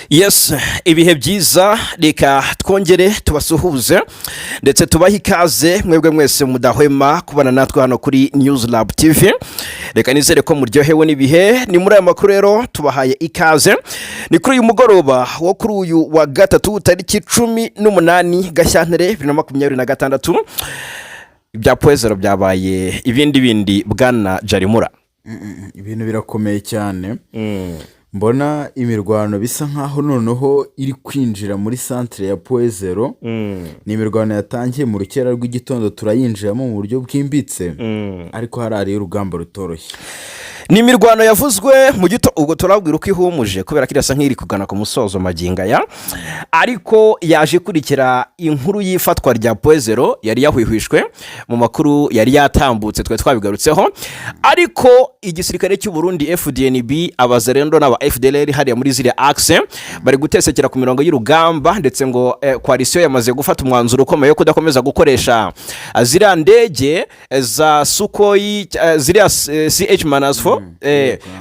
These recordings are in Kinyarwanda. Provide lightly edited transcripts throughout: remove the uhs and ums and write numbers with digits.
Yes, ibihe byiza reka twongere tubasuhuze ndetse tubaha ikaze mwebwe mwese mudahwema kubana natwe hano kuri News Lab TV. Reka nizere ko muryohewe n'ibihe ni muri aya makuru rero tubahaye ikaze. Ni kuri uyu mugoroba wo kuri uyu wa gatatu tariki 18 Gashyantare 2026 ibya Poezero byabaye ibindi bwana Jarimura. Ibintu birakomeye cyane. Mbona imirwano bisa nkaho noneho iri kwinjira muri centre ya Poezero. Ni imirwano yatangiye mu rukera rw'igitondo turayinjiramo mu buryo bwimbitse. Ariko hari urugamba rutoroshye. Ni imirwano yavuzwe mu gito ubwo turabwira uko ihumuje kubera ko irasa nk'iri kugana ku musozo maginga ya ariko yaje kurikira inkuru yifatwa rya Poezero yari yahwihwishwe mu makuru yari yatambutse twe twabigarutseho ariko igisirikare cy'u Burundi FDNB abazerendo n'aba FDLR hariya muri ziriya axe bari gutesekera ku mirongo y'urugamba ndetse ngo coalition yamaze gufata umwanzuro ukomeye ko kudakomeza gukoresha ziriya ndege za Sukhoi ziriya CH Manasfo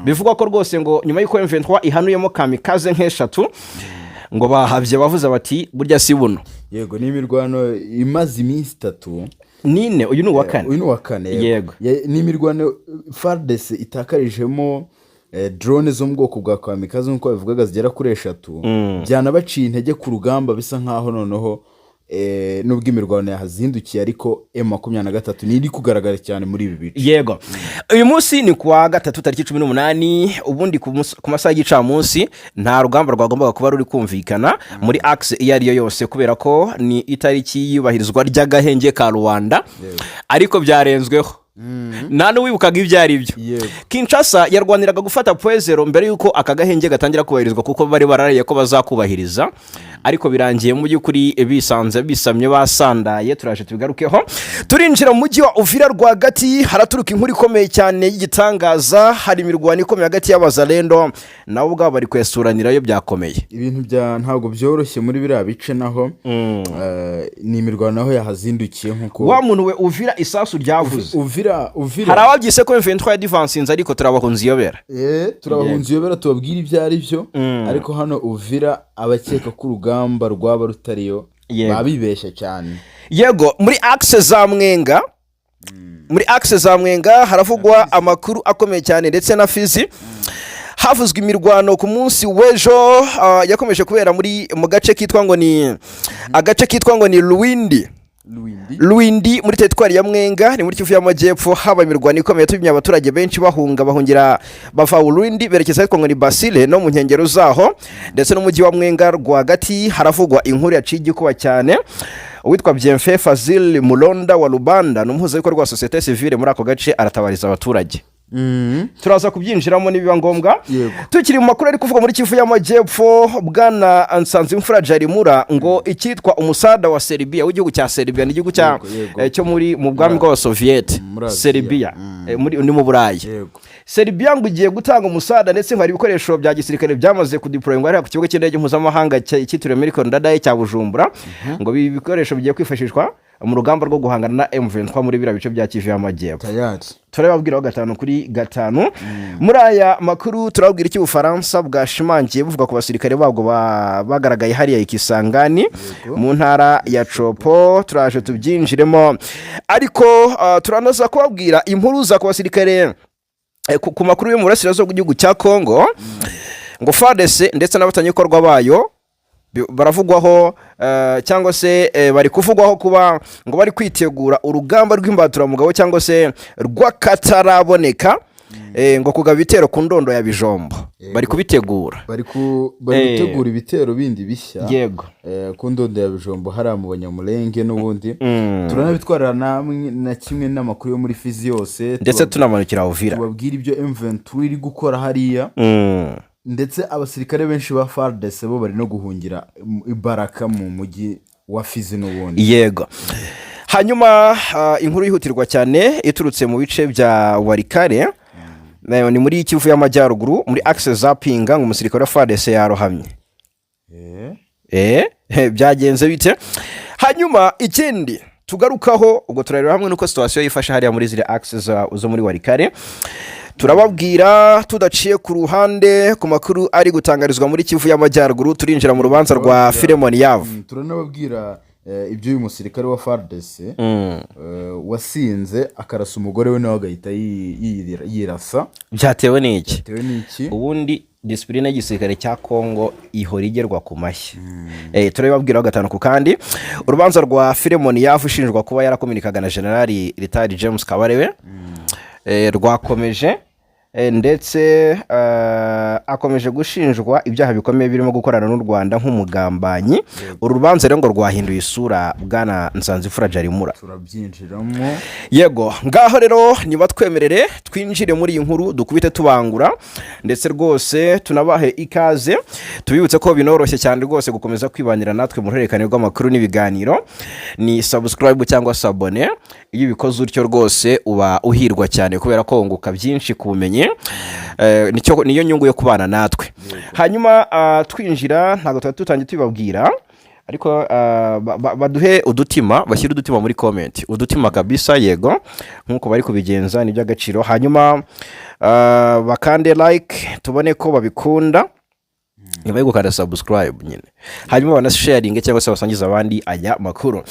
bivugwa ko rwose ngo nyuma y'uko M23 ihanuyemo kamikaze nk'eshatu ngo bahavye bavuze bati burya si buno. Yego ni imirwano imaze iminsi 3 nine uyu ni wa kane yego ni imirwano FARDC itakarijemo drone zo mu bwoko bwa kamikaze nkuko bivugaga zigera kuri 3 byanabaciye intege ku rugamba bisa nkaho noneho nubwo imirwano yahazindukiye ariko M23 niri kugaragara cyane muri ibi bice. Yego uyu munsi ni kuwa gatatu tariki 18 ubundi ku masaha y'icamunsi nta rugamba rwagombaga kuba ruri kumvikana muri axe iyo yose kubera ko ni itariki yubahirizwa ry'agahenge ka Rwanda ariko byarenzweho. Nano wibukaga ibyari byo. Kinshasa yarwaniraga gufata Poezero mbere yuko akagahenge gatangira kubahirizwa kuko bari bararaye ko bazakubahiriza ariko birangiye mu by'ukuri bisanze bisamye basandaye. Turaje tubigarukeho. Turinjira mu mujyi wa Uvira rwagati haraturuka inkuru ikomeye cyane y'igitangaza. Hari imirwano ikomeye hagati y'abazalendo nabo ubwabo bari kwesuranirayo byakomeye. Ibintu bya ntago byoroshye muri biriya bice naho ni imirwano aho yahazindukiye nkuko wa muntu we Uvira isasu ryavuze. Uvira hari ababyise ko M23 ya divansinze ariko turabahunzi yobera. Turabahunzi yobera tubabwira ibyo ari byo ariko hano Uvira abakeka ko urugamba rwaba rutariyo babibesha cyane. Yego muri axe za Mwenga haravugwa amakuru akomeye cyane ndetse na Fizi havuzwe imirwano ku munsi w'ejo yakomeje kubera mu gace kitwa ngo ni Luindi muri teritwari ya Mwenga ni muri Kivu y'Amajyepfo haba imirwano ikomeye yatumye abaturage benshi bahungira bava Luindi berekeza ariko ngo ni Basile no mu nkengero zaho ndetse n'umujyi wa Mwenga rwagati haravugwa inkuru yaciye kuba cyane. Uwitwa Bienfait Fazil Mulonda wa Lubanda n'umuhuzabikorwa wa societe civile muri ako gace aratabariza abaturage. Turaza kubyinjiramo nibiba ngombwa. Tukiri mu makuru ari kuvuga muri Kivu y'Amajyepfo bwana Nsanzimfura Jarimura ngo ikitwa umusada wa Serbia w'igihugu cya Serbia n'igihugu cyo muri mu bwami bwa Soviet Serbia ni mu Burayi. Serbia ngo igiye gutanga umusada ndetse hari ibikoresho bya gisirikare byamaze kudeployingwa ari ku kibuga cy'indege mpuzamahanga cyitiriwe American Ndadaye cya Bujumbura ngo ibi bikoresho bigiye kwifashishwa mu rugamba rwo guhangana na M23 muri bira bice bya Kivu y'Amajyepfo. Turababwiraho 5-5 muri aya makuru. Turabwira iki Ufaransa bwashimangiye buvuga ku basirikare babwo bagaragaye hariya Ikisangani mu ntara ya Chopo. Turaje tubyinjiremo ariko turanaza kubabwira impuruza ku basirikare ku makuru yo mu burasirazuba bw'igihugu cya Kongo ngo FARDC ndetse n'abatanyikorwa bayo baravugwaho cyangwa se bari kuvugwaho kuba ngo bari kwitegura urugamba rw'imbaturamugabo cyangwa se rw'akataraboneka ngo kugaba ibitero ku ndondo ya Bijombo. Bari kubitegura bari gutegura ibitero bindi bishya. Yego ku ndondo ya Bijombo hari mu Banyamulenge n'ubundi turanabitwarira na kimwe n'amakuru yo muri Fizi yose ndetse tunamanukira Uvira babwira ibyo M23 iri gukora hariya. Ndetse abasirikare benshi ba FARDC bo bari no guhungira Ibaraka mu mujyi wa Fizi n'ubundi. Yego hanyuma inkuru yihutirwa cyane iturutse mu bice bya Warikare ni muri Kivu y'Amajyaruguru muri axe za Pinga ngo umusirikare wa FARDC yarohamye. Byagenze bite? Hanyuma ikindi tugarukaho ubwo turareba hamwe nuko situation yifasha hariya muri zire axe zo muri Warikare. turababwira tudaciye ku ruhande ku makuru ari gutangarizwa muri Kivu y'Amajyaruguru. Turinjira mu rubanza rwa Philemon Yavu. turanababwira ibyo uyu musirikare wa FARDC wasinze akarasa umugore we nawe agahita yirasa. Byatewe n'iki? Ubundi disipurine y'igisirikare cya Kongo ihora igerwa ku mashyi. Turababwiraho gatanu ku kandi urubanza rwa Philemon Yavu ushinjwa kuba yarakominikaga na General Ritari James Kabarebe rwakomeje, ndetse akomeje gushinjwa ibyaha bikomeye birimo gukorana n'u Rwanda nk'umugambanyi. Uru rubanza rero ngo rwahinduye isura bwana Nsanzimfura Jarimura. Turabyinjiramo. Yego, ngaho rero niba twemerere twinjire muri iyi nkuru dukubite tubangura, ndetse rwose tunabahe ikaze. Tubibutse ko binoroshye cyane rwose gukomeza kwibanira natwe mu ruhererekane rw'amakuru n'ibiganiro. Ni subscribe cyangwa sabone. Iyo ubikoze utyo rwose uba uhirwa cyane kubera ko wunguka byinshi ku bumenyi. Niyo nyungu yo kubana natwe. Hanyuma twinjira ntabwo tutangiye tubabwira, ariko baduhe udutima, bashyira udutima muri comment, udutima kabisa. Yego, nkuko bari kubigenza ni by'agaciro. Hanyuma bakande like tubone ko babikunda, nyuma yo gukanda subscribe nyine, hanyuma banasharinge cyangwa se basangiza abandi aya makuru.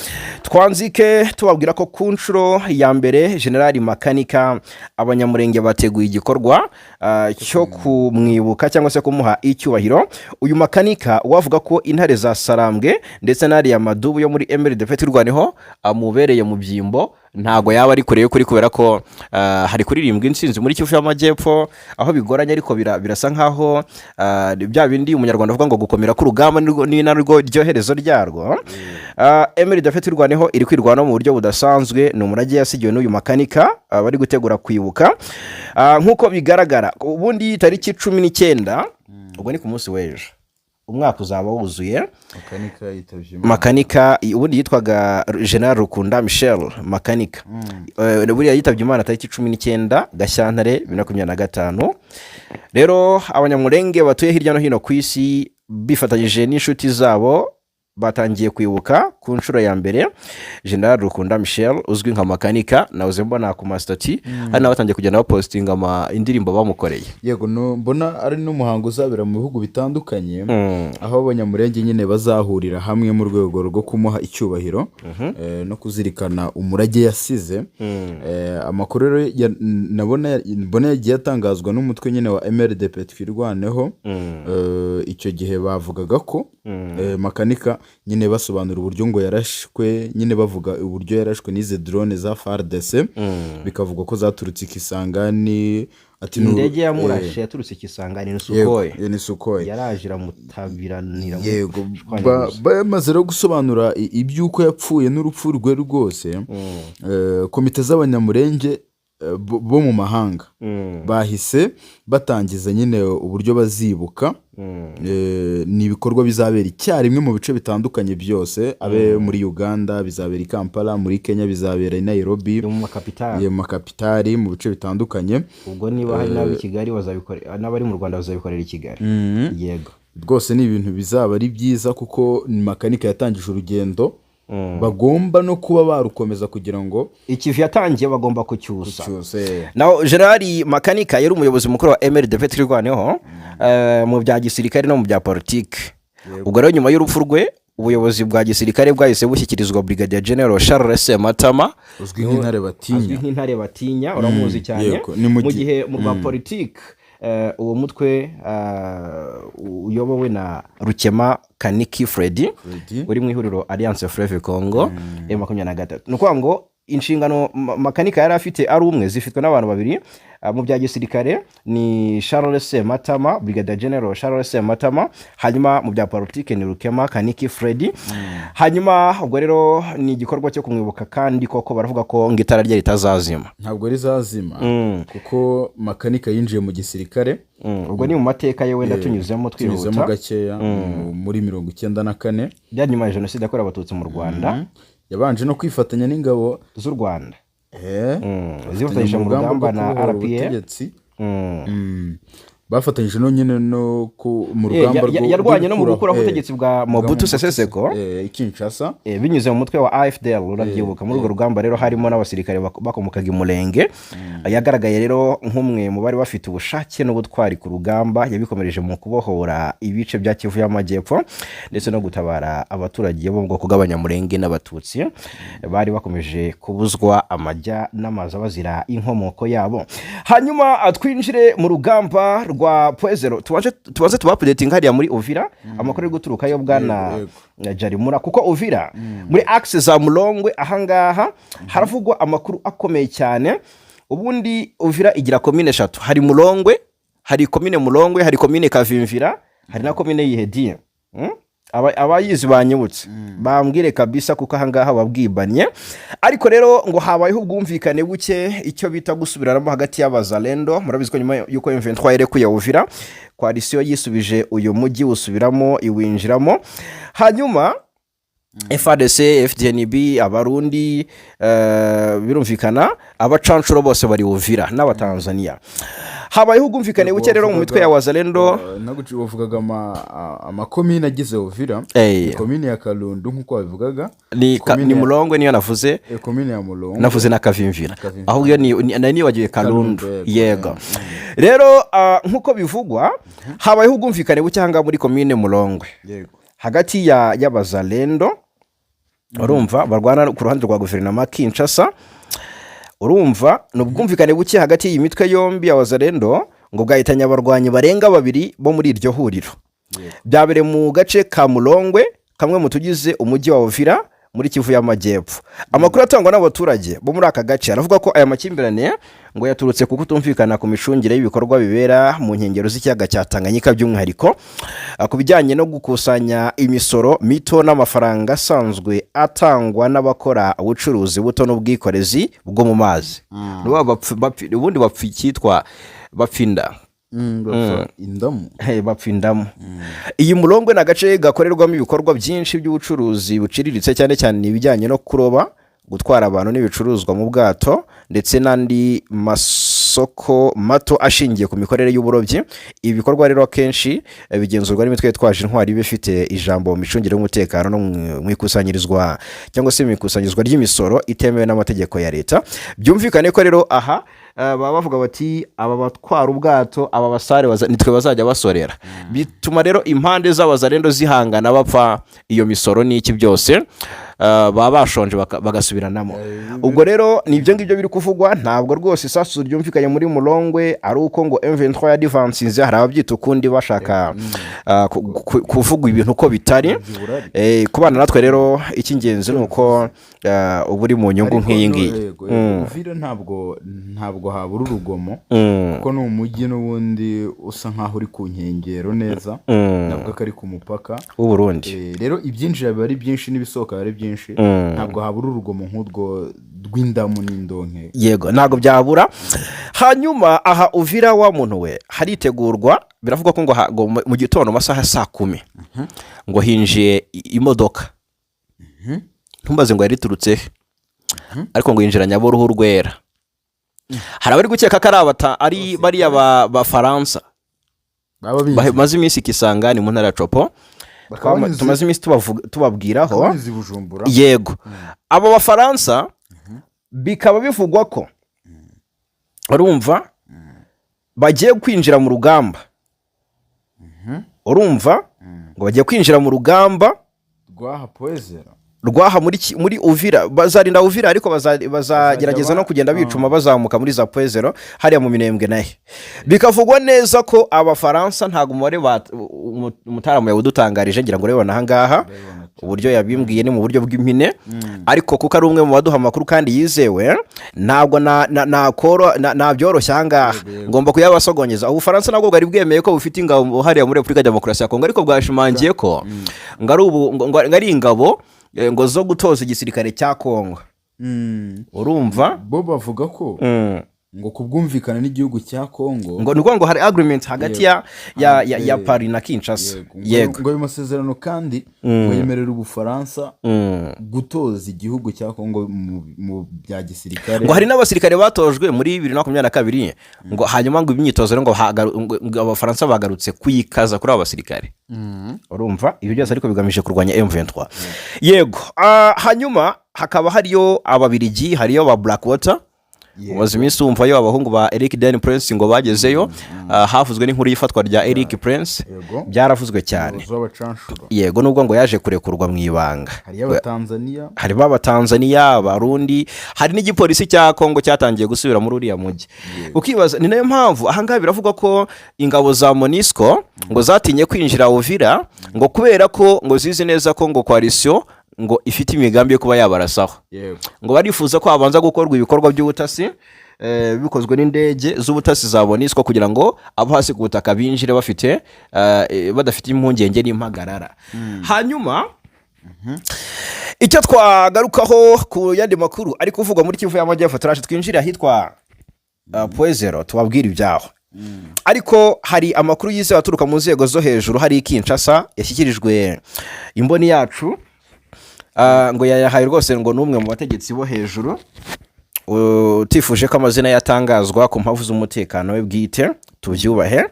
Twanzike tubabwira ko ku nshuro ya mbere General Makanika abanyamurenge bateguye igikorwa cyo kumwibuka cyangwa se kumuha icyubahiro. Uyu Makanika wavuga ko intare za Sarambwe ndetse n'ari ya Madubu yo muri MRDF turwaneho amubereye mu byimbo, ntago yaba ari kure yo kuri, kubera ko hari kuririmbwa insinzi muri Kivu y'Amajyepfo aho bigoranye, ariko birasa nkaho bya bindi umunyarwanda avuga ngo gukomera ku rugamba ni narwo ryoherezo ryarwo. MRDF turwaneho iri kwirwana mu buryo budasanzwe. Ni umurage yasigiwe n'uyu Makanika bari gutegura kwibuka. Nkuko bigaragara ubundi tariki 19 ubwo ni ku munsi w'ejo umwaka uzaba wuzuye. Makanika ubundi yitwaga General Rukunda Michel Makanika. Buriya yitabye Imana tariki 19 Gashyantare 2025. Rero abanyamurenge batuye hirya no hino ku isi bifatanyije n'inshuti zabo batangiye kwibuka ku nshuro ya mbere General Rukunda Michel uzwi nka Makanika. Nawe mbona ku mastati hari n'abatangiye kugenda bapostinga indirimbo bamukoreye. Yego, mbona ari n'umuhango uzabera mu bihugu bitandukanye, aho abanyamurenge nyine bazahurira hamwe mu rwego rwo kumuha icyubahiro no kuzirikana umurage yasize. Amakuru rero mbona yagiye atangazwa n'umutwe nyine wa MRDP twirwaneho. Icyo gihe bavugaga ko Makanika nyine basobanura uburyo ngo yarashwe, nyine bavuga uburyo yarashwe n'ize drone za FARDC. Bikavuga ko zaturutse Kisangani, ati indege yamurashe yaturutse Kisangani ni Sukhoi yarajira mutabiranira. Yego, bamaze rero gusobanura ibyuko yapfuye n'urupfu rwe rwose. Komite z'abanyamurenge bo mu mahanga bahise batangiza nyine uburyo bazibuka. Ni ibikorwa bizabera icyarimwe mu bice bitandukanye byose. Abe muri Uganda bizabera i Kampala, muri Kenya bizabera i Nairobi, mu makapitali mu bice bitandukanye. Ubwo niba hari n'ab'i Kigali bazabikorera, n'abari mu Rwanda bazabikorera i Kigali. Yego, rwose ni ibintu bizaba ari byiza kuko Makanika yatangije urugendo. Bagomba no kuba barukomeza kugira ngo ikivi yatangiye bagomba kucyusa. Naho General Makanika yari umuyobozi mukuru wa MRDF twirwaneho mu bya gisirikare no mu bya politiki. Ubwo rero nyuma y'urupfu rwe ubuyobozi bwa gisirikare bwahise bushyikirizwa Brigadier General Charles Sematama uzwi nk'intare batinya. Uramuzi cyane. Mu gihe mu bya politiki uwo mutwe uyobowe na Rukema Kaniki Freddy uri mu ihuriro Alliance Fleuve Congo M23. Nuko ngo inshingano Makanika yari afite ari umwe zifitwe n'abantu babiri. Mu bya gisirikare ni Charles Sematama, Brigadier General Charles Sematama. Hanyuma mu bya politike ni Rukema Kaniki Freddy. Hanyuma ubwo rero ni igikorwa cyo kumwibuka, kandi koko baravuga ko ngitara rye ritazazima. Ntabwo rizazima kuko Makanika yinjiye mu gisirikare. Ubwo ni mu mateka ye wenda tunyuzemo twihuta gakeya muri 1994 bya nyuma ya Jenoside yakorewe Abatutsi mu Rwanda. Yabanje no kwifatanya n'ingabo z'u Rwanda zifatanyije mu rugamba na RPA. bafatanyije no nyine no mu rugamba yarwanye no mu gukuraho ubutegetsi bwa Mobutu Sese Seko Kinshasa binyuze mu mutwe wa AFDL urabyibuka. Muri urwo rugamba rero harimo n'abasirikare bakomokaga Imulenge. Yagaragaye rero nk'umwe mu bari bafite ubushake n'ubutwari ku rugamba, yabikomereje mu kubohora ibice bya Kivu y'Amajyepfo ndetse no gutabara abaturage bo mu bwoko bw'Abanyamulenge n'Abatutsi bari bakomeje kubuzwa amajya n'amaza bazira inkomoko yabo. Hanyuma twinjire mu rugamba rwa Poezero, tubaze tubapudetinga hariya muri Uvira amakuru yo guturuka yo bwana Jarimura, kuko Uvira muri axe za Mulongwe ahangaha haravugwa amakuru akomeye cyane. Ubundi Uvira igira komine 3, hari Mulongwe, hari komine Mulongwe, hari komine Kavimvira, hari na komine Yihediye. Abayizi banyibutse bambwire kabisa kuko ahangaha babwibanye. Ariko rero ngo habayeho ubwumvikane buke, icyo bita gusubirana hagati y'Abazalendo. Murabizi ko nyuma yuko M23 yerekuye Uvira, coalition yisubije uyu mujyi usubiramo iwinjiramo. Hanyuma FARDC, FDNB, Abarundi birumvikana, abacancuro bose bari Uvira n'Abatanzania. Habayeho ubwumvikane buke rero mu mitwe ya Wazalendo. Naguci wavugaga amakomine agize Uvira, komine ya Kalundu nkuko babivugaga, ni Mulongwe niyo navuze, komine ya Mulongwe navuze na Kavimvira, aho iyo ni wagiye Kalundu. Yego rero nkuko bivugwa habayeho ubwumvikane buke hanga muri komine Mulongwe hagati y'Abazalendo, urumva barwana ku ruhande rwa guverinoma Kinshasa. Urumva n'ubwumvikane buke hagati y'imitwe yombi ya Wazalendo ngo bwahitanye abarwanyi barenga 2 bo muri iryo huriro. Byabere mu gace ka Mulongwe, kamwe mu tugize umujyi wa Uvira muri Kivu y'Amajyepfo. Amakuru atangwa n'abaturage bo muri aka gace aravuga ko aya makimbirane ngo yaturutse kuko tumvikana ku mishungire y'ibikorwa bibera mu nkengero z'ikiyaga cya Tanganyika, by'umwihariko ku bijyanye no gukusanya imisoro mito n'amafaranga asanzwe atangwa n'abakora ubucuruzi buto n'ubwikorezi bwo mu mazi. Ubundi bapfitwa bapfinda indamu bapfindamu. Iyi Mulongwe na gace gakorerwamo ibikorwa byinshi by'ubucuruzi buciriritse, cyane cyane ibijyanye no kuroba, gutwara abantu n'ibicuruzwa mu bwato ndetse n'andi masoko mato ashingiye ku mikorere y'uburobyi. Ibi bikorwa rero akenshi bigenzurwa n'imitwe yitwaje intwari bifite ijambo mu micungire y'umutekano no mu ikusanyirizwa cyangwa se mu ikusanyirizwa ry'imisoro itemewe n'amategeko ya leta. Byumvikane ko rero aha baba bavuga bati aba batwara ubwato, aba basare nitwe bazajya basorera. Bituma rero impande z'Abazalendo zihangana bapfa iyo misoro n'iki byose, baba bashonje bagasubiranamo. Ubwo rero nibyo ngibyo biri kuvugwa. Ntabwo rwose isasu ryumvikanye muri Mulongwe ari uko ngo M23 ya divansinze, hari ababyita ukundi bashaka kuvuga ibintu uko bitari. Kubana natwe rero icy'ingenzi ni uko uburi mu nyungu nk'iyi ngiyi. Uvira ntabwo habura urugomo kuko ni umujyi n'ubundi usa nkaho uri ku nkengero neza, nabwo kari ku mupaka w'u Burundi. Rero ibyinjira biba ari byinshi n'ibisohoka biba ari byinshi, ntabwo habura urugomo nk'urwo rw'indamu n'indonke. Yego ntabwo byabura. Hanyuma aha Uvira wa muntu we haritegurwa, biravuga ko ngo mu gitondo masaha 10 ngo hinjiye imodoka. Ntumbaze ngo yariturutse ariko ngo yinjira Nyaburuhu Rwera. Hari abari gukeka ko ari bariya ba Faransa bamaze iminsi Kisangani mu ntara ya Copo, tumaze iminsi tubabwiraho. Yego abo Bafaransa bikaba bivugwa ko urumva bagiye kwinjira mu rugamba. Urumva ngo bagiye kwinjira mu rugamba rwaha muri Uvira. Bazarinda Uvira ariko bazagerageza no kugenda bicuma bazamuka muri za Poezero hariya mu Minembwe nahe. Bikavugwa neza ko Abafaransa ntago umubare umutaramu yawudutangarije, ngira ngo rebona ahangaha uburyo yabimbwiye ni mu buryo bw'impine, ariko kuko ari umwe mu baduha amakuru kandi yizewe, ntabwo nabyoroshya ahangaha, ngomba kuyabasogonyeza. Ubufaransa nabwo bwari bwemeye ko bufite ingabo hariya muri Repubulika ya Demokarasi ya Kongo, ariko bwashimangiye ko ngari ingabo ngo zo gutoza igisirikare cya Kongo. Urumva bo bavuga ko ngo kubwumvikana n'igihugu cya Kongo ngo niko ngo hari agreement hagati ya Paris na Kinshasa. Yego ngo ayo masezerano kandi ngo yemerera Ubufaransa gutoza igihugu cya Kongo mu bya gisirikare. Ngo hari n'abasirikare batojwe muri 2022 ngo hanyuma ngo imyitozo ngo Abafaransa bagarutse kuyikaza kuri abo basirikare. Urumva ibyo byose ariko bigamije kurwanya M23. Yego hanyuma hakaba hariyo Ababiligi, hariyo ba Blackwater. Umaze iminsi wumva yo abahungu ba Eric Dan Prince ngo bagezeyo, havuzwe n'inkuru y'ifatwa rya Eric Prince, byaravuzwe cyane. Yego nubwo ngo yaje kurekurwa mu ibanga. Hari Abatanzania, Abarundi, hari n'igipolisi cya Kongo cyatangiye gusubira muri uriya mujyi. Ukibaza ni nayo mpamvu ahangaha biravugwa ko ingabo za MONUSCO ngo zatinye kwinjira Uvira ngo kubera ko ngo zizi neza ko ngo coalition ngo ifite imigambi yo kuba yabarasaho. Ngo barifuza ko habanza gukorwa ibikorwa by'ubutasi bikozwe n'indege z'ubutasi za MONUSCO kugira ngo abo hasi ku butaka binjire bafite badafite impungenge n'impagarara. Hanyuma icyo twagarukaho ku yandi makuru ari kuvugwa muri Kivu y'Amajyepfo, turaje twinjira ahitwa Poezero tubabwira ibyaho. Ariko hari amakuru yizewe aturuka mu nzego zo hejuru hari Kinshasa yashyikirijwe imboni yacu, ngo yayahaye rwose ngo n'umwe mu bategetsi bo hejuru utifuje ko amazina yatangazwa ku mpamvu z'umutekano we bwite, tubyubahe.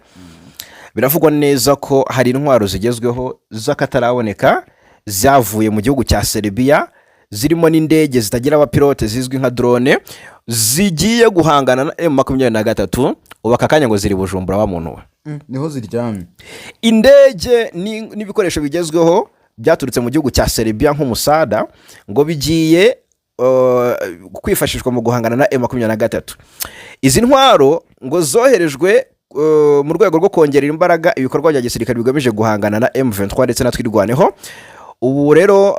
Biravugwa neza ko hari intwaro zigezweho z'akataraboneka zavuye mu gihugu cya Serbia, zirimo n'indege zitagira abapilote zizwi nka drone, zigiye guhangana na M23. Ubu aka kanya ngo ziri Bujumbura wa muntu we niho ziryamye. Indege n'ibikoresho bigezweho byaturutse mu gihugu cya Serbia nk'umusada ngo bigiye kwifashishwa mu guhangana na M23. Izi ntwaro ngo zoherejwe mu rwego rwo kongerera imbaraga ibikorwa bya gisirikare bigamije guhangana na M23 ndetse na twirwaneho. Ubu rero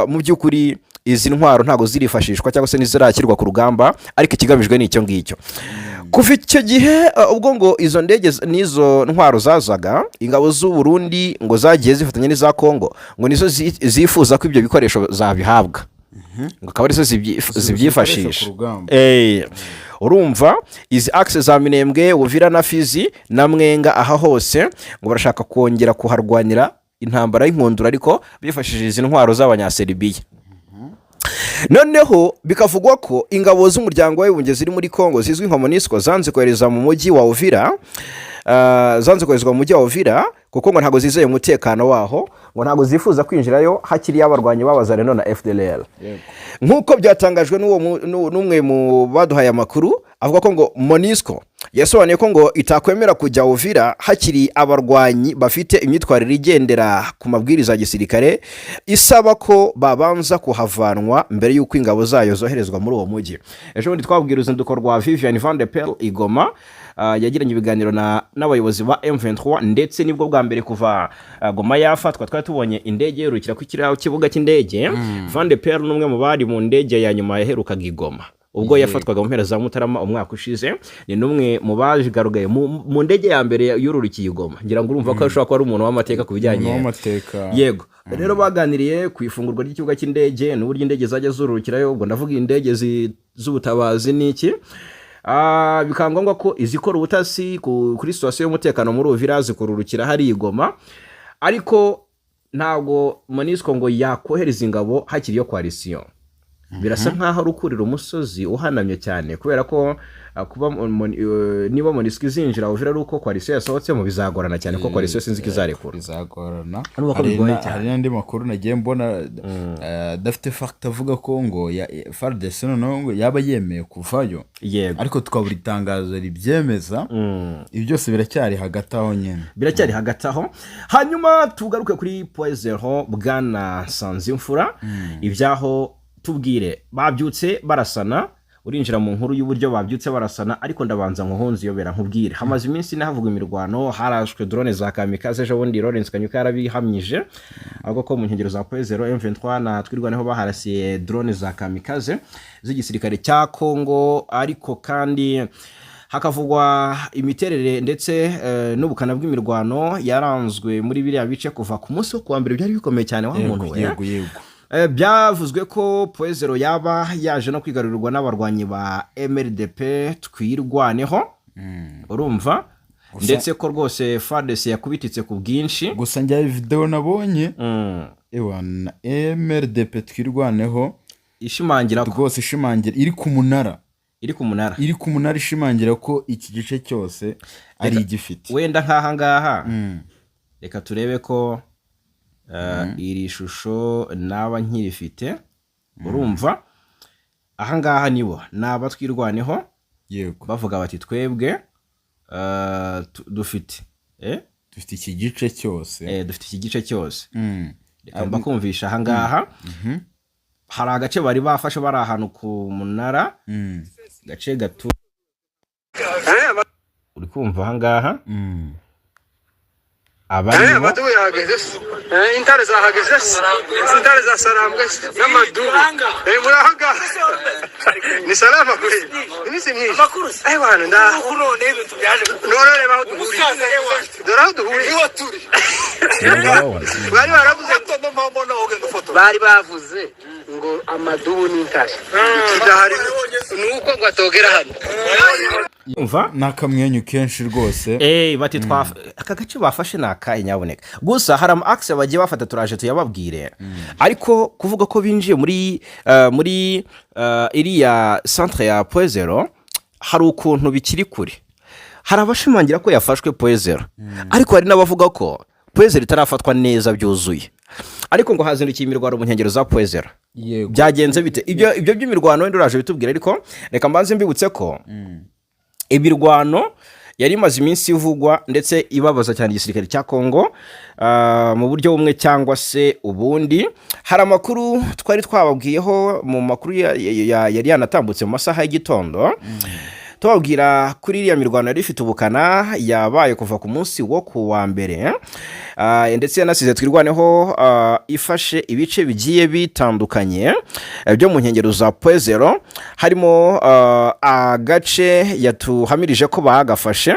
mu by'ukuri izi ntwaro ntago zirifashishwa cyangwa se nizirakirwa ku rugamba, ariko ikigamijwe ni icyo ngicyo. Kuva icyo gihe ubwo ngo izo ndege n'izo ntwaro zazaga, ingabo z'u Burundi ngo zagiye zifatanya n'iza Kongo ngo nizo zifuza ko ibyo bikoresho zabihabwa, ngo akaba arizo zibyifashisha. Urumva izi axe za Minembwe, Uvira na Fizi na Mwenga, aha hose ngo barashaka kongera kuharwanira intambara y'inkundura ariko bifashishije izi ntwaro z'Abanyaserbiya. Noneho bikavugwa ko ingabo z'umuryango w'Abibumbye ziri muri Kongo zizwi nka MONUSCO zanze kohereza mu mujyi wa Uvira, kuko ngo ntago zizeye umutekano waho, ngo ntago zifuza kwinjirayo hakiri abarwanyi b'Abazalendo na FDLR. Nk'uko byatangajwe n'umwe mu baduhaye amakuru, avuga ko ngo MONUSCO yasobanuye ko ngo itakwemera kujya Uvira hakiri abarwanyi bafite imyitwarire igendera ku mabwiriza ya gisirikare, isaba ko babanza kuhavanwa mbere y'uko ingabo zayo zoherezwa muri uwo mujyi. Ejo bundi twabwira uruzinduko rwa Vivian Van de Pel i Goma, yagiranye ibiganiro n'abayobozi ba M23, ndetse nibwo bwa mbere kuva Goma yafatwa twari tubonye indege yerukira ku kibuga cy'indege. Van de Pel n'umwe mu bari mu ndege ya nyuma yaherukaga i Goma ubwo yafatwaga mu mpera za Mutarama umwaka ushize, ni numwe mu bajigarugaye mu ndege ya mbere yururukiye i Goma. Ngira ngo urumva ko ashobora kuba ari umuntu w'amateka ku bijyanye. Yego rero baganiriye ku ifungurwa ry'ikibuga cy'indege n'uburyo indege zajya zururukirayo, ubwo ndavuga indege z'ubutabazi n'iki. Bikaba ngombwa ko izikora ubutasi kuri situation y'umutekano muri Uvira zikururukira hari i Goma, ariko ntabwo MONUSCO ngo yakohereza ingabo hakiri yo coalition. Birasa nkaho ari ukurira umusozi uhanamye cyane, kubera ko kuba niba MONUSCO izinjira Uvira ari uko coalition yasohotse mu bizagorana cyane, ko coalition sinzi kizarikura. Bizagorana. Hari n'andi makuru nagiye mbona dafite fact avuga ko ngo FARDC no yaba yemeye kuvayo, ariko tukabura itangazo ribyemeza. Ibi byose biracyari hagati aho nyene, biracyari hagati aho. Hanyuma tugaruke kuri Poezero Bwana Sanzimfura, ibyaho tubwire. Babyutse barasana, urinjira mu nkuru y'uburyo babyutse barasana, ariko ndabanza nkuhonze yobera nkubwire. Hamaze iminsi nahavuga imirwano, harashwe drone za kamikaze. Ejo bundi Lawrence Kanyuka yarabihamyije ahubwo ko mu nkengero za Poezero M23 na twirwaneho baharasiye drone za kamikaze z'igisirikare cya Kongo, ariko kandi hakavugwa imiterere ndetse n'ubukana bw'imirwano yaranzwe muri biriya bice kuva ku munsi wo kuwa mbere. Byari bikomeye cyane wa muntu we. byavuzwe ko Poezero yaba yaje no kwigarurirwa n'abarwanyi ba MRDP twirwaneho urumva ndetse ko rwose FARDC yakubititse ku bwinshi. Gusa njya video nabonye ewana MRDP twirwaneho ishimangira rwose ishimangira iri ku munara ishimangira ko iki gice cyose ari igifite. Wenda nk'aha ngaha reka turebe ko iri shusho naba nkirifite urumva aha ngaha nibo naba twirwaneho yego bavuga bati twebwe dufite iki gice cyose dufite iki gice cyose reka mbakumvisha aha ngaha hari agace bari bafashe bari ahantu ku munara gace gato uri kumva aha ngaha abadu yageze intare zahageze intare za sarambwe n'amadubu murahaga ni salama kuri imisi myinshi bana ndakurone ibintu byaje none baho duhuriye doraho duhuriye iwa turi bari baravuze ngo mbona ogenda foto bari bavuze ngo amadubu n'intare kidahari nuko ngo atogera hano umva nakamwenyu kenshi rwose bati aka gace bafashe nakaye nyaboneka gusa hari ama axe bagiye bafata turaje tuyababwire ariko kuvuga ko binjiye muri iriya centre ya Poezero hari ukuntu bikiri kure. Hari abashimangira ko yafashwe Poezero ariko hari n'abavuga ko Poezero itarafatwa neza byuzuye ariko ngo hazindukiye imirwano mu nkengero za Poezero. Byagenze bite ibyo by'imirwano wenda uraje bitubwira ariko reka mbanze mbibutse ko imirwano yari imaze iminsi ivugwa ndetse ibabaza cyane igisirikare cya Kongo mu buryo bumwe cyangwa se ubundi. Hari amakuru twari twababwiyeho mu makuru yari yanatambutse mu masaha y'igitondo tubabwira kuri iriya mirwano yari ifite ubukana yabaye kuva ku munsi wo ku wa mbere ndetse yanasize twirwaneho ifashe ibice bigiye bitandukanye byo mu nkengero za Poezero harimo agace yatuhamirije ko bagafashe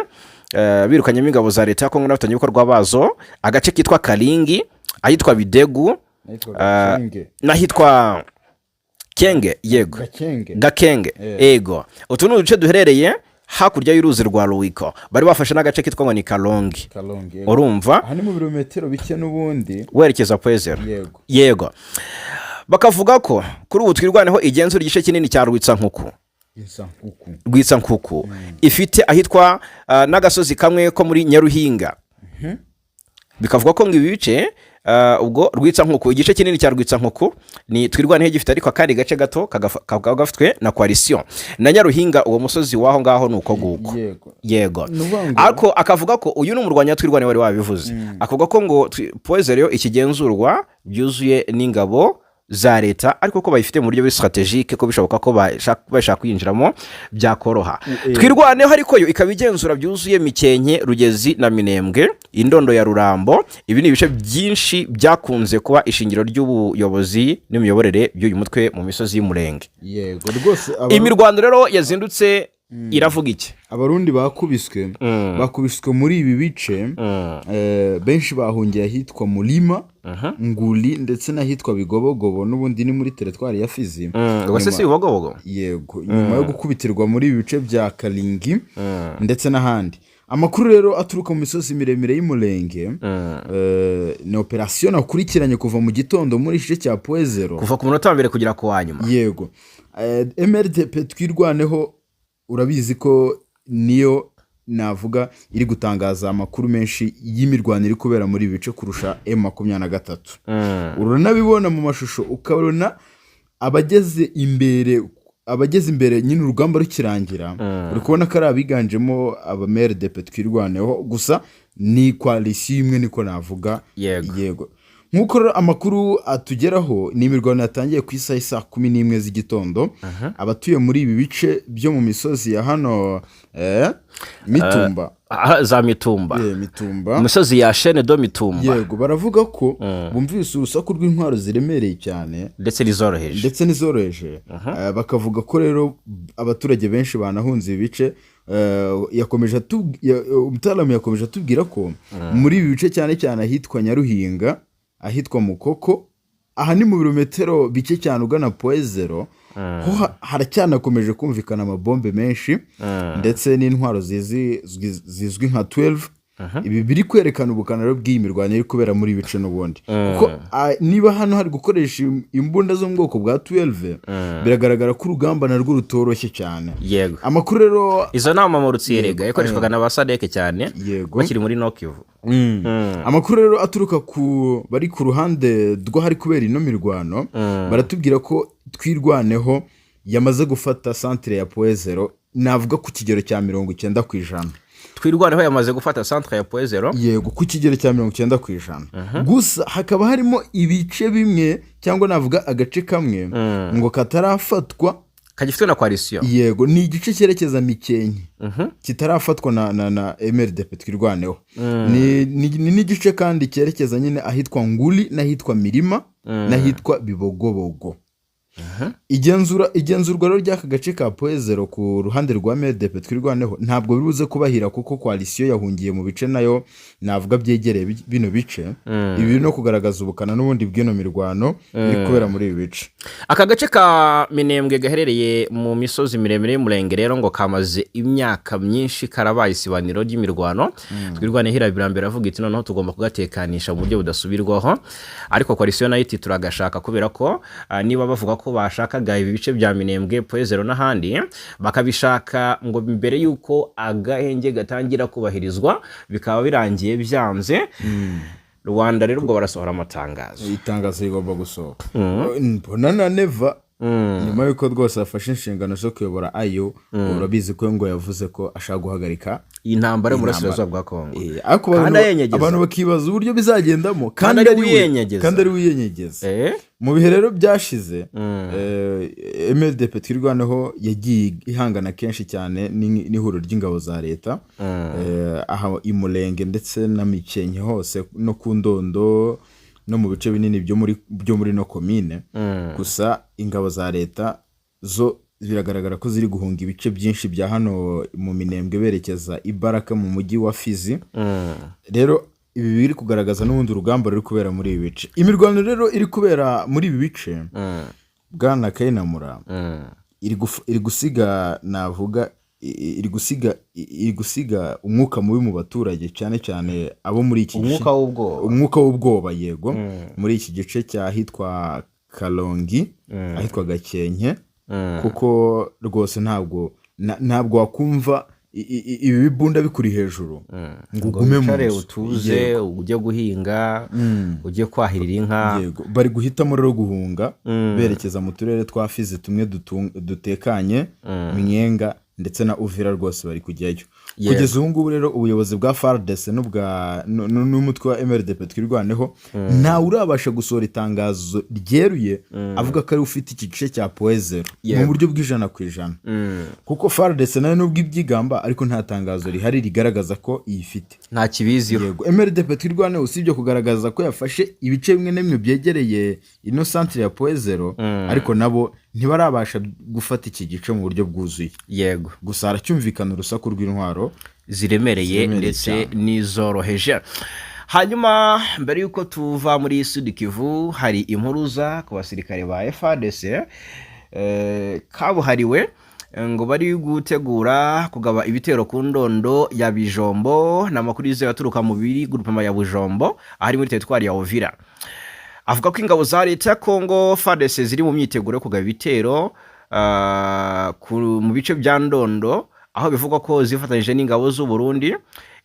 birukanyemo ingabo za leta ya Kongo n'abafatanyabikorwa bazo, agace kitwa Kalingi, ahitwa Bidegu n'ahitwa Kenge yego Gakenge ego. Utu ni uduce duherereye hakurya y'uruzi rwa Ruwiko. Bari bafashe n'agace kitwa ngo ni Kalongi urumva aha ni mu birometero bike n'ubundi werekeza Poezero yego. Bakavuga ko kuri ubu twirwaneho igenzura igice kinini cya Rwitsankuku ifite ahitwa n'agasozi kamwe ko muri Nyaruhinga. Bikavuga ko ngo ibi bice ubwo Rwitsankuku igice kinini cya Rwitsankuku ni twirwaneho gifite ariko akandi gace gato kagafitwe na coalition na Nyaruhinga. Uwo musozi waho ngaho nuko guko yego ariko akavuga ko uyu n'umurwanya twirwaneho wari wabivuze akavuga ko ngo Poezero ikigenzurwa byuzuye n'ingabo za leta ariko ko bayifite mu buryo strategique ko bishoboka ko bashaka kwinjiramo byakoroha. Twirwaneho ariko yo ikabigenzura byuzuye Mikenke, Rugezi na Minembwe, Indondo ya Rurambo. Ibi ni ibice byinshi byakunze kuba ishingiro ry'ubuyobozi n'imiyoborere by'uyu mutwe mu misozi y'umurenge yego rwose. Imirwano rero yazindutse iravuga iki? Abarundi bakubiswe muri ibi bice benshi bahungiye ahitwa Mulima Nguli ndetse n'ahitwa Bigobogobo n'ubundi ni muri teritwari ya Fizi. Wasese Bigobogobo yego nyuma yo gukubitirwa muri ibi bice bya Kalingi ndetse n'ahandi. Amakuru rero aturuka mu misozi miremire y'umurenge ni operation nakurikiranye kuva mu gitondo muri igice cya Poezero kuva ku munota wa mbere kugera ku wanyuma yego. MRDP twirwaneho urabizi ko niyo navuga iri gutangaza amakuru menshi y'imirwano iri kubera muri bice kurusha M23. Uranabibona mu mashusho ukabona abageze imbere nyine urugamba rukirangira uri kubona ko ari abiganjemo aba MRDP twirwaneho gusa ni coalition imwe niko navuga yego. Nkuko amakuru atugeraho ni imirwano yatangiye ku isaha saa 11 z'igitondo. Abatuye muri ibi bice byo mu misozi ya hano Mitumba za Mitumba imisozi ya Chaine do Mitumba yego baravuga ko bumvise urusaku rw'intwaro ziremereye cyane ndetse nizoroheje bakavuga ko rero abaturage benshi banahunze ibice. Umutalamu yakomeje atubwira ko muri ibi bice cyane ahitwa Nyaruhinga, ahitwa Mukoko aha ni mu birometero bike cyane ugana Poezero ho haracyanakomeje kumvikana amabombe menshi ndetse n'intwaro zizwi nka 12 ibi biri kwerekana ubukana bw'iyi mirwano iri kubera muri ibice n'ubundi kuko niba hano hari gukoresha imbunda zo mu bwoko bwa 12 biragaragara ko urugamba narwo rutoroshye cyane. Yego, amakuru rero izo nama mu rutsiyerega yakoreshwaga na basadeke cyane bakiri muri Nokivu. Amakuru rero aturuka ku bari ku ruhande rwo hari kubera ino mirwano baratubwira ko twirwaneho yamaze gufata centre ya Poezero, navuga ku kigero cya 90%. Twirwaneho yamaze gufata centre ya Poezero, yego, ku kigero cya 90%. Gusa hakaba harimo ibice bimwe cyangwa navuga agace kamwe ngo katarafatwa kagifitwe na coalition. Yego, ni igice cyerekeza Mikenke kitarafatwa na MRDP twirwaneho. Ni igice kandi cyerekeza nyine ahitwa Nguli n'ahitwa Mirima n'ahitwa Bibogobogo. Igenzurwa rero ry'aka gace ka Poezero ku ruhande rwa MRDP twirwaneho ntabwo bibuze kubahira kuko coalition yahungiye mu bice nayo navuga byegereye bino bice. Ibi no kugaragaza ubukana n'ubundi bw'ino mirwano iri kubera muri ibi bice. Aka gace ka Minembwe gaherereye mu misozi miremire y'Umurenge rero ngo kamaze imyaka myinshi karabaye isibaniro ry'imirwano. Twirwane hirabirambere avuga iti noneho tugomba kugatekanisha mu buryo budasubirwaho, ariko coalition nayo iti turagashaka kubera ko niba bavuga ko bashakaga ibi bice bya Minembwe, Poezero n'ahandi bakabishaka ngo mbere yuko agahenge gatangira kubahirizwa bikaba birangiye byanze. Rwanda rero ngo barasohora amatangazo. Itangazo rigomba gusohoka. Mbona na Neva nyuma yuko rwose afashe inshingano zo kuyobora ayo urabizi ko ngo yavuze ko ashaka guhagarika intambara mu burasirazuba bwa Kongo. Abantu bakibaza uburyo bizagendamo kandi ari wiyenyegeza. Mu bihe rero byashize MLDP twirwaneho yagiye ihangana kenshi cyane n'ihuriro ry'ingabo za leta aha Imurenge ndetse na Mikenke hose no ku Ndondo no mu bice binini byo muri no komine. Gusa ingabo za leta zo biragaragara ko ziri guhunga ibice byinshi bya hano mu Minembwe berekeza Ibaraka mu mujyi wa Fizi. Rero ibi biri kugaragaza n'ubundi urugamba ruri kubera muri ibi bice. Imirwano rero iri kubera muri ibi bice Bwana Kayinamura iri gusiga navuga iri gusiga umwuka mubi mu baturage cyane cyane abo muri iki gice. Umwuka w'ubwoba yego muri iki gice cyahitwa Kalongi ahitwa Gakenke kuko rwose ntabwo wakumva ibi bibunda bikuri hejuru ngo ugume mu utuze ujye guhinga ujye kwahirira inka. Yego, bari guhitamo rero guhunga berekeza mu turere twa Fizi tumwe dutekanye Mwenga ndetse na Uvira rwose bari kujyayo. Kugeza ubu ngubu rero ubuyobozi bwa FARDC n'umutwe wa MRDP twirwaneho nta urabasha gusohora itangazo ryeruye avuga ko ari ufite iki gice cya Poezero mu buryo bw'100%. Kuko FARDC nayo nubwo ibyigamba ariko nta tangazo rihari rigaragaza ko iyifite, nta kibizi. Yego, MRDP twirwaneho usibye kugaragaza ko yafashe ibice bimwe n'imwe byegereye ino centre ya Poezero ariko nabo ntibarabasha gufata iki gice mu buryo bwuzuye. Yego, gusa haracyumvikana urusaku rw'intwaro ziremereye ndetse n'izoroheje. Hanyuma mbere yuko tuva muri Sud Kivu hari impuruza ku basirikare ba FARDC kabuhariwe ngo bari gutegura kugaba ibitero ku Ndondo ya Bijombo n'amakuru yize yaturuka mu biri groupement ya Bujombo ahari muri territoire ya Uvira. Avuga ko ingabo za leta ya Kongo FARDC ziri mu myiteguro yo kugaba ibitero mu bice bya Ndondo, aho bivugwa ko zifatanyije n'ingabo z'u Burundi,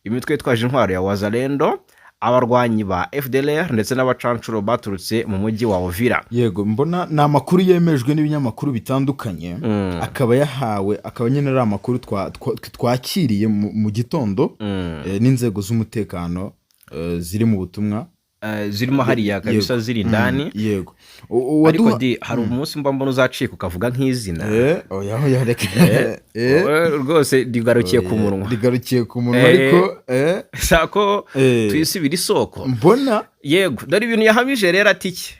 imitwe yitwaje intwaro ya Wazalendo, abarwanyi ba FDLR ndetse n'abacancuro baturutse mu mujyi wa Uvira. Yego, mbona na makuru yemejwe n'ibinyamakuru bitandukanye akaba nyine ari amakuru twakiriye mu gitondo n'inzego z'umutekano ziri mu butumwa zirimo hariya kabisa ziri ndani. Yego, ariko hari umunsi mbona uzacika ukavuga nk'izina rwose rigarukiye ku munwa ariko sako twisibira isoko mbona. Yego, dore ibintu yahamije rero atiki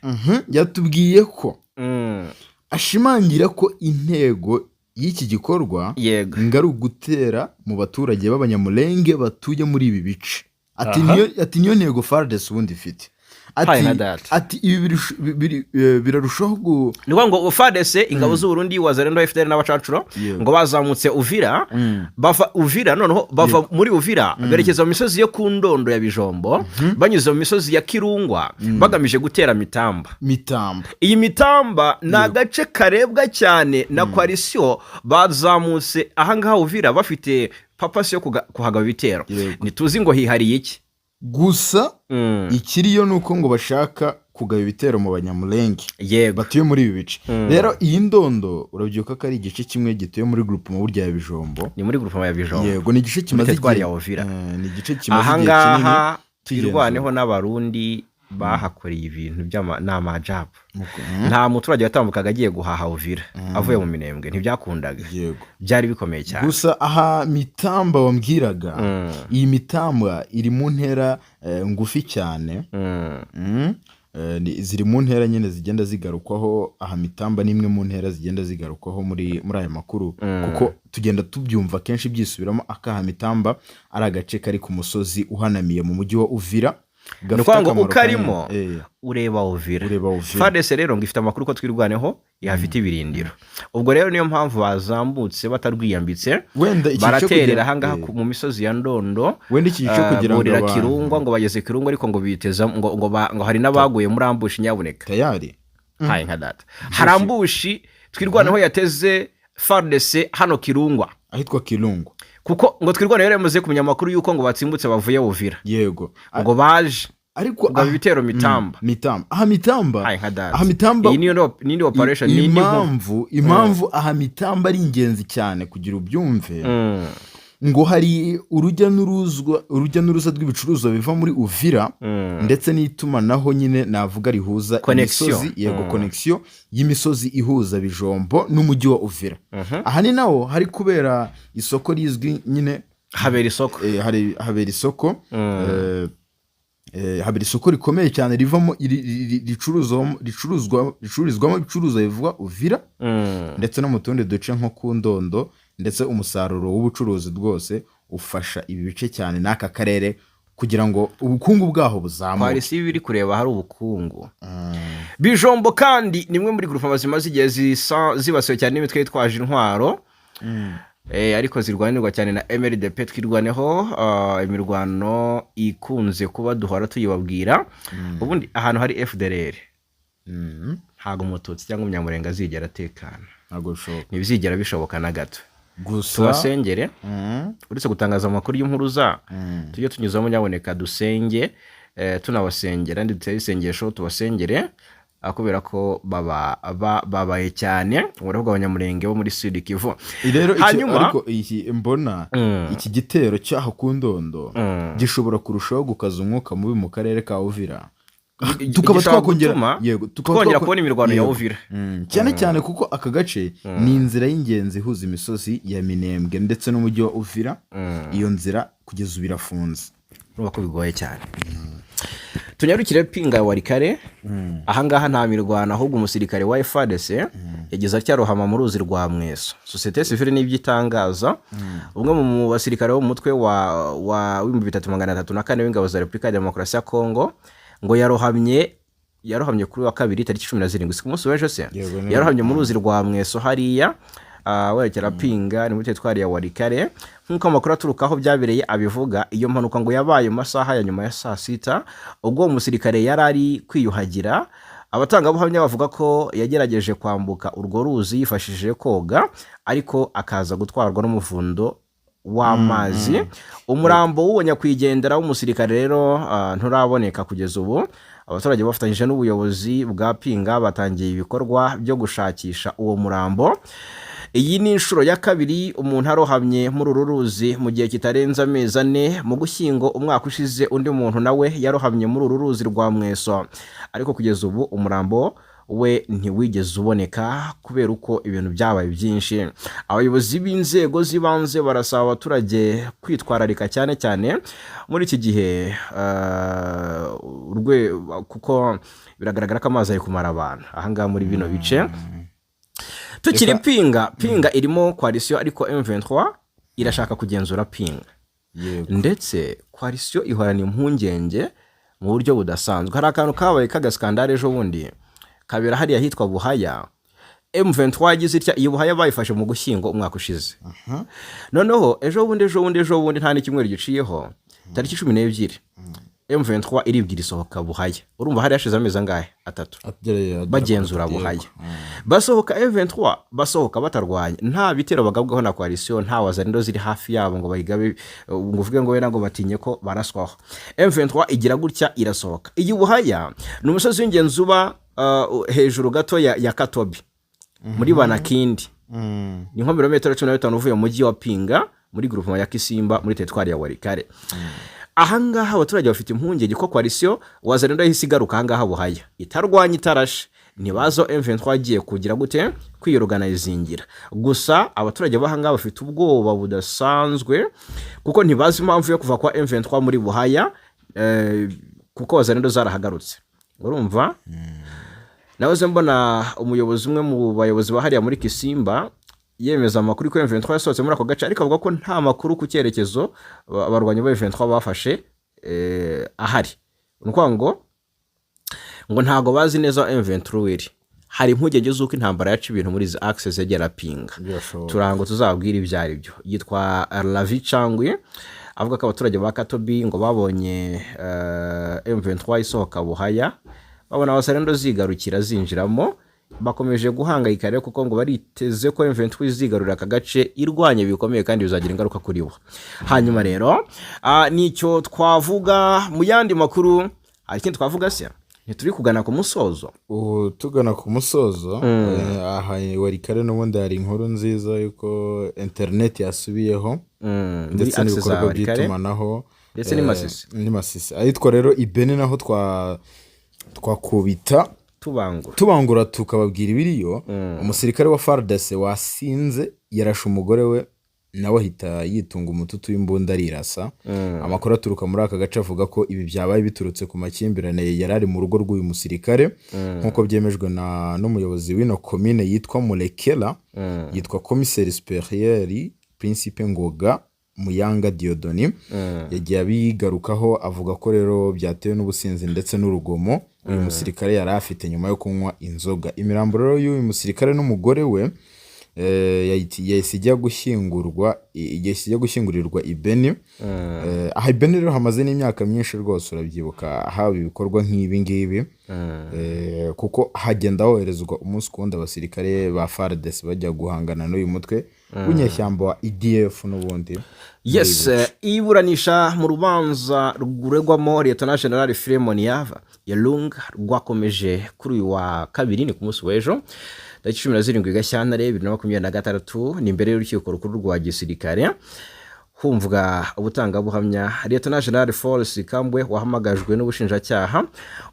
yatubwiye ko ashimangira ko intego y'iki gikorwa ngari ugutera mu baturage b'abanyamulenge batuye muri ibi bice. Ati niyo ntego FARDC ubundi ifite. ati ibi birarushaho ni ukuvuga ngo FARDC ingabo z'Uburundi wazarendo FDL n'abacacuro ngo bazamutse Uvira bava Uvira noneho bava muri Uvira berekeza mu misozi yo ku Ndondo ya Bijombo banyuze mu misozi ya Kirungwa bagamije gutera Mitamba. Iyi Mitamba ni agace karebwa cyane na coalition bazamutse ahangaha Uvira bafite papasi yo kuhagaba ibitero. Ntituzi ngo hihariye iki gusa ikiriyo nuko ngo bashaka kugaba ibitero mu Banyamulenge batuye muri ibi bice. Rero iyi Ndondo urabyuka ko ari igice kimwe gituye muri groupe mu burya ya Bijombo. Ni muri groupe ya Bijombo. Yego ni igice kimaze igihe ya Uvira. Ni igice kimaze ahangaha twirwaneho n'abarundi bahakoreye ibintu by'amajabu. Nta muturage yatambukaga agiye guhaha Uvira avuye mu Minembwe ntibyakundaga. Byari bikomeye cyane. Gusa aha Mitamba wambwiraga iyi Mitamba iri mu ntera ngufi cyane. Ziri mu ntera nyine zigenda zigarukwaho. Aha Mitamba ni imwe mu ntera zigenda zigarukwaho muri aya makuru kuko tugenda tubyumva kenshi byisubiramo akaha Mitamba ari agace kari ku musozi uhanamiye mu mujyi wa Uvira. Nuko ngo ukarimo ureba Uvira. FARDC rero ngifite amakuru ko twirwaneho yafite ibirindiro. Ubwo rero niyo mpamvu bazambutse batarwiyambitse baraterera hangaha mu misozi ya Ndondo. Wenda iki gice kugira ngo Kirungwa ngo bageze Kirungwa ariko ngo biteza ngo hari nabaguye muri ambushi nyabuneka. Tayari. Hayi nka data. Harambushi twirwaneho yateze FARDC hano Kirungwa. Ahitwa Kirungwa. Kuko ngo twirwane rero yamaze kumenya amakuru yuko ngo batsimbutse bavuye Uvira. Yego. Ngo baje ariko ibitero Mitamba. Aha Mitamba iyi ni operation ni impamvu aha Mitamba ari ingenzi cyane kugira ubyumve. Ngo hari urujya n'uruza rw'ibicuruzwa biva muri Uvira ndetse n'itumanaho nyine navuga rihuza imisozi. Yego, connection y'imisozi ihuza Bijombo n'umujyi wa Uvira. Aha ni naho hari kubera isoko rizwi nyine habera isoko. Habera isoko. Habera isoko rikomeye cyane rivamo ricururizwamo ibicuruzwa bivuga Uvira ndetse no mu tundi duce nko ku Ndondo. Ndetse umusaruro w'ubucuruzi rwose ufasha ibi bice cyane n'aka karere kugira ngo ubukungu bwaho buzamuke. Polisi biri kureba hari ubukungu. Bijombo kandi nimwe muri groupe mazima zigiye zibasiwe cyane n'imitwe yitwaje intwaro. Ariko zirwanirwa cyane na MLDP twirwaneho. Imirwano ikunze kuba duhora tuyibabwira. Ubundi ahantu hari FDLR ntago umututsi cyangwa Umunyamurenge azigera atekana. Ntibizigera bishoboka na gato. Gusa tubasengere uretse gutangaza amakuru y'impuruza tujye tunyuzamo nyaboneka dusenge tunabasengera ndetse isengesho tubasengere akubera ko babaye cyane uravuga Abanyamurenge bo muri Sud Kivu. Hanyuma ariko mbona iki gitero cyaho ku Ndondo gishobora kurushaho gukaza umwuka mubi mu karere ka Uvira. Tukaba twakongera kubona imirwano ya Uvira cyane kuko aka gace ni inzira y'ingenzi ihuza imisozi ya Minembwe ndetse n'umujyi wa Uvira. Iyo nzira kugeza ubu irafunze. Urumva ko bigoye cyane. Tunyarukire Pinga Warikare. Ahangaha nta mirwano ahubwo umusirikare wa FARDC yagize atyarohama mu ruzi rwa Mweso. Societe civile n'ibyitangaza umwe mu basirikare bo mu mutwe wa 2334 w'ingabo za Republika ya Demokarasi ya Kongo ngo yarohamye kuri wa kabiri tariki 17 ku munsi w'ejo se yarohamye mu ruzi rwa Mweso hariya werekera Pinga ni muri twari ya Warikare. Nkuko amakuru aturukaho byabereye abivuga iyo mpanuka ngo yabaye mu masaha ya nyuma ya saa 6 ubwo umusirikare yarari kwiyuhagira. Abatangabuhamya bavuga ko yagerageje kwambuka urwo ruzi yifashishije koga ariko akaza gutwarwa n'umuvundo w'amazi. Umurambo w'uwonya kwigendera w'umusirikare rero nturaboneka kugeza ubu. Abaturage bafatanyije n'ubuyobozi bwa Pinga batangiye ibikorwa byo gushakisha uwo murambo. Iyi ni inshuro ya kabiri umuntu arohamye muri uru ruzi mu gihe kitarenza amezi 4. Mu Gushyingo umwaka ushize undi muntu nawe yarohamye muri uru ruzi rwa Mweso ariko kugeza ubu umurambo we ntiwigeze uboneka kubera uko ibintu byabaye byinshi. Abayobozi b'inzego zibanze barasaba abaturage kwitwararika cyane muri iki gihe kuko biragaragara ko amazi ari kumara abantu ahangaha muri bino bice. Tukiri Pinga irimo coalition ariko M23 irashaka kugenzura Pinga. Ndetse coalition ihorana impungenge mu buryo budasanzwe. Hari akantu kabaye k'agaskandale ejo bundi kabera hariya hitwa Buhaya. M23 yagize itya iyi Buhaya bayifashe mu Gushyingo umwaka ushize. Noneho ejo bundi nta n'icyumweru giciyeho tariki 12 M23 iribwira isohoka Buhaya. Urumva hari yashize amezi angahe? 3 bagenzura Buhaya. Basohoka M23 basohoka batarwanya, nta bitero bagabweho na coalition, nta wazarindo ziri hafi yabo ngo bayigabe ngo uvuge ngo wenda ngo batinye ko baraswaho. M23 igira gutya irasohoka. Iyi Buhaya ni umusozi w'ingenzi uba hejuru gato ya Katobi muri Banakindi. Ni nko kilometero 15 uvuye mu mujyi wa Pinga muri groupement ya Kisimba muri territoire ya Walikale. Ahangaha abaturage bafite impungenge ko coalition wazarendo yisigaruka ahangaha Buhaya itarwanya itarashe, nibazo M23 agiye kugira gute kwiyorganizingira. Gusa abaturage bahangaha bafite ubwoba budasanzwe kuko ntibazi impamvu yo kuva kwa M23 muri Buhaya, kuko wazarendo zarahagarutse. Urumva? Nawe mbona umuyobozi umwe mu bayobozi bahariya muri Kisimba yemeza amakuru ko M23 yasohotse muri ako gace, ariko avuga ko nta makuru ku cyerekezo abarwanyi ba M23 bafashe ahari. Nuko ngo ntago bazi neza M23 iri. Hari impungenge z'uko intambara yaca ibintu muri izi access yagera Pinga. Turango tuzabwira ibyari byo. Yitwa Lavi Changwe avuga ko abaturage ba Katobi ngo babonye M23 isohoka Buhaya, babona abasarendo zigarukira zinjiramo, bakomeje guhangayika rero kuko ngo bariteze ko M23 izigarurira aka gace irwanye bikomeye kandi bizagira ingaruka kuri bo. Hanyuma rero nicyo twavuga mu yandi makuru. Hari ikindi twavuga se ntituri kugana ku musozo. Tugana ku musozo aha Walikale n'ubundi hari inkuru nziza yuko internet yasubiyeho ndetse n'ibikorwa by'itumanaho ndetse ni Masisi. Ahitwa rero Ibeni naho twakubita tubangura tukababwira ibiriyo. Umusirikare wa FARDC wasinze yarashe umugore we, nawe ahita yitunga umututu w'imbunda arirasa. Amakuru aturuka muri aka gace avuga ko ibi byabaye biturutse ku makimbirane yarari mu rugo rw'uyu musirikare, nk'uko byemejwe n'umuyobozi w'ino commune yitwa Mulekela, yitwa Commissaire Supérieur Principe Ngoga Muyanga Diodoni. Yagiye abigarukaho avuga ko rero byatewe n'ubusinzi ndetse n'urugomo uyu musirikare yari afite nyuma yo kunywa inzoga. Imirambo rero y'uyu musirikare n'umugore we yahise ijya gushyingurirwa Ibeni. Aha Ibeni rero hamaze n'imyaka myinshi rwose, urabyibuka haba ibikorwa nk'ibi ngibi, kuko hagenda hoherezwa umunsi kundi abasirikare ba FARDC bajya guhangana n'uyu mutwe w'inyeshyamba wa EDF n'ubundi. Yes, iburanisha mu rubanza ruregwamo Lieutenant General Filemon Yalunga rwakomeje kuri uyu wa kabiri, ni ku munsi w'ejo tariki 17 Gashyantare 2026, ni imbere y'urukiko rukuru rwa gisirikare. Humvwa ubutangabuhamya Lieutenant General Force Kambwe wahamagajwe n'ubushinjacyaha.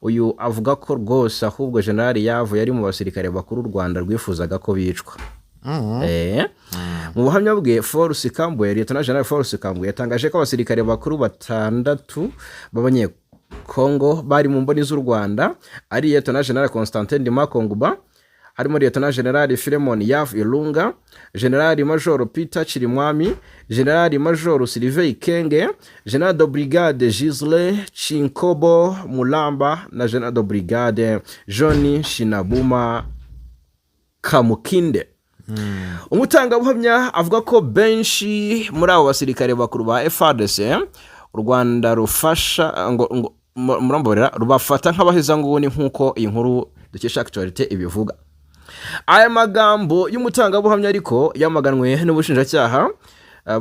Uyu avuga ko rwose ahubwo General yari mu basirikare bakuru u Rwanda rwifuzaga ko bicwa. Mu buhamya bwe Force Kambwe, Lieutenant General Force Kambwe yatangaje ko abasirikare bakuru 6 b'abanye Kongo bari mu mboni z'u Rwanda ari Lieutenant General Constantin Dimakonguba, harimo Lieutenant General Filemon Yalunga, General Major Peter Chirimwami, General Major Sylvain Kenge, General de Brigade Gisle Chinkobo Mulamba na General de Brigade Johnny Shinabuma Kamukinde. Umutangabuhamya avuga ko benshi muri abo basirikare bakuru ba FARDC u Rwanda rufasha ngo muramborera rubafata nk'abaheza nguni, nk'uko iyi nkuru dukesha Actualité ibivuga. Aya magambo y'umutangabuhamya ariko yamaganwe n'ubushinjacyaha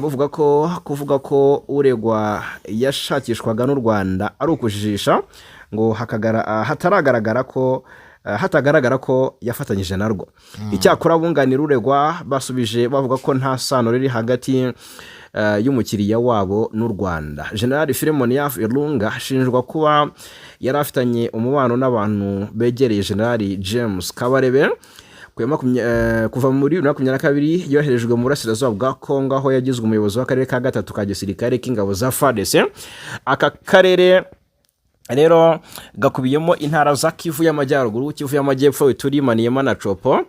buvuga ko uregwa yashakishwaga n'u Rwanda ari ukujijisha, ngo hatagaragara ko yafatanyije narwo. Icyakora abunganira uregwa basubije bavuga ko nta sano riri hagati y'umukiriya wabo n'u Rwanda. General Filemon Yalunga ashinjwa kuba yari afitanye umubano n'abantu begereye General James Kabarebe kuva muri 2022 yoherejwe mu burasirazuba bwa Kongo, aho yagizwe umuyobozi w'akarere ka 3 ka gisirikare k'ingabo za FARDC. Aka karere rero gakubiyemo intara za Kivu y'Amajyaruguru, Kivu y'Amajyepfo, Ituri, Maniema na Chopo.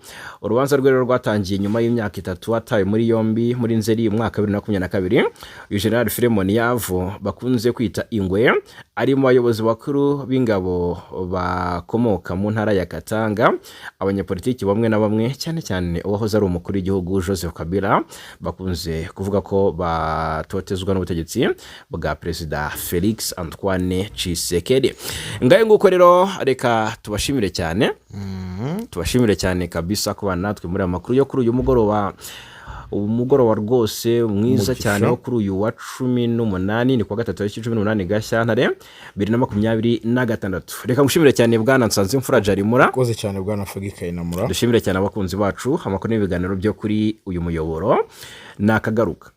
Urubanza rwe rero rwatangiye nyuma y'imyaka 3 atawe muri yombi muri Nzeri umwaka 2022. Uyu General Filemon Yavu bakunze kwita Ingwe ari mu bayobozi bakuru b'ingabo bakomoka mu ntara ya Katanga. Abanyapolitiki bamwe na bamwe cyane cyane uwahoze ari umukuru w'igihugu Joseph Kabila bakunze kuvuga ko batotezwa n'ubutegetsi bwa Perezida Felix Antoine Tshisekedi. Ngaye nguko rero reka tubashimire cyane. Tubashimire cyane kabisa kuba natwe muri amakuru yo kuri uyu mugoroba rwose mwiza cyane wo kuri uyu wa 18 ni kwa gatatu ya 18 Gashyantare 2026. Reka ngushimire cyane bwana Nsanzimfura Jarimura. Koze cyane bwana Fagikaye Namura. Dushimire cyane abakunzi bacu amakuru n'ibiganiro byo kuri uyu muyoboro nakagaruka.